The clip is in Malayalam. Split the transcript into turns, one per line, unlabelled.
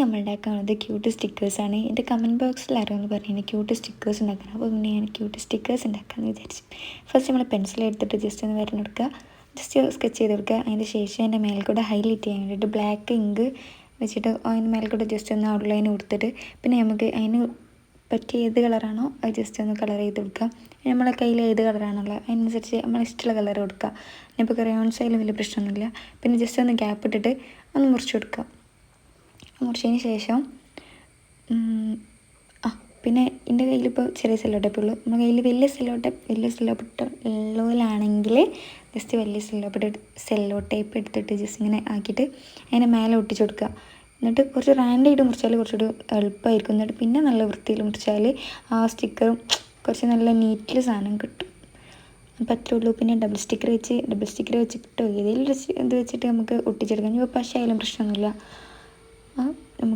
നമ്മൾ ഉണ്ടാക്കാനുള്ളത് ക്യൂട്ട് സ്റ്റിക്കേഴ്സാണ്. എൻ്റെ കമൻറ്റ് ബോക്സിൽ ആരെന്ന് പറയുന്നത് ക്യൂട്ട് സ്റ്റിക്കേഴ്സ് ഉണ്ടാക്കണം. അപ്പോൾ പിന്നെ ഞാൻ ക്യൂട്ട് സ്റ്റിക്കേഴ്സ് ഉണ്ടാക്കാമെന്ന് വിചാരിച്ചു. ഫസ്റ്റ് നമ്മൾ പെൻസിൽ എടുത്തിട്ട് ജസ്റ്റ് ഒന്ന് വരഞ്ഞെടുക്കുക, ജസ്റ്റ് സ്കെച്ച് ചെയ്ത് കൊടുക്കുക. അതിന് ശേഷം അതിൻ്റെ മേലെ കൂടെ ഹൈലൈറ്റ് ചെയ്യാൻ വേണ്ടിയിട്ട് ബ്ലാക്ക് ഇങ്ക് വെച്ചിട്ട് അതിന് മേലെ കൂടെ ജസ്റ്റ് ഒന്ന് ഔട്ട്ലൈൻ കൊടുത്തിട്ട് പിന്നെ നമുക്ക് അതിന് പറ്റിയ ഏത് കളറാണോ അത് ജസ്റ്റ് ഒന്ന് കളർ ചെയ്ത് കൊടുക്കുക. നമ്മളെ കയ്യിൽ ഏത് കളറാണുള്ളത് അതിനനുസരിച്ച് നമ്മൾ ഇഷ്ടമുള്ള കളർ കൊടുക്കുക. ഇപ്പോൾ ക്രയോൺസ് ആയാലും വലിയ പ്രശ്നമൊന്നുമില്ല. പിന്നെ ജസ്റ്റ് ഒന്ന് ഗ്യാപ്പ് ഇട്ടിട്ട് ഒന്ന് മുറിച്ച് കൊടുക്കുക. മുറിച്ചതിന് ശേഷം പിന്നെ എൻ്റെ കയ്യിലിപ്പോൾ ചെറിയ സെല്ലോ ടേപ്പ് ഉള്ളൂ. നമ്മുടെ കയ്യിൽ വലിയ സെല്ലോ ടേപ്പ് ഉള്ളതിലാണെങ്കിൽ ജസ്റ്റ് വലിയ സെല്ലോ ടേപ്പ് എടുത്തിട്ട് ജസ്റ്റ് ഇങ്ങനെ ആക്കിയിട്ട് അതിനെ മേലെ ഒട്ടിച്ച് കൊടുക്കുക. എന്നിട്ട് കുറച്ച് റാൻഡായിട്ട് മുറിച്ചാൽ കുറച്ചുകൂടി എളുപ്പമായിരിക്കും. എന്നിട്ട് പിന്നെ നല്ല വൃത്തിയിൽ മുറിച്ചാൽ ആ സ്റ്റിക്കറും കുറച്ച് നല്ല നീറ്റിൽ സാധനം കിട്ടും. അപ്പം അത്രേ ഉള്ളൂ. പിന്നെ ഡബിൾ സ്റ്റിക്കർ വെച്ചിട്ടോ ഏതെങ്കിലും ഇത് വെച്ചിട്ട് നമുക്ക് ഒട്ടിച്ചെടുക്കാം. ഇപ്പോൾ പശ ആയാലും പ്രശ്നമൊന്നുമില്ല.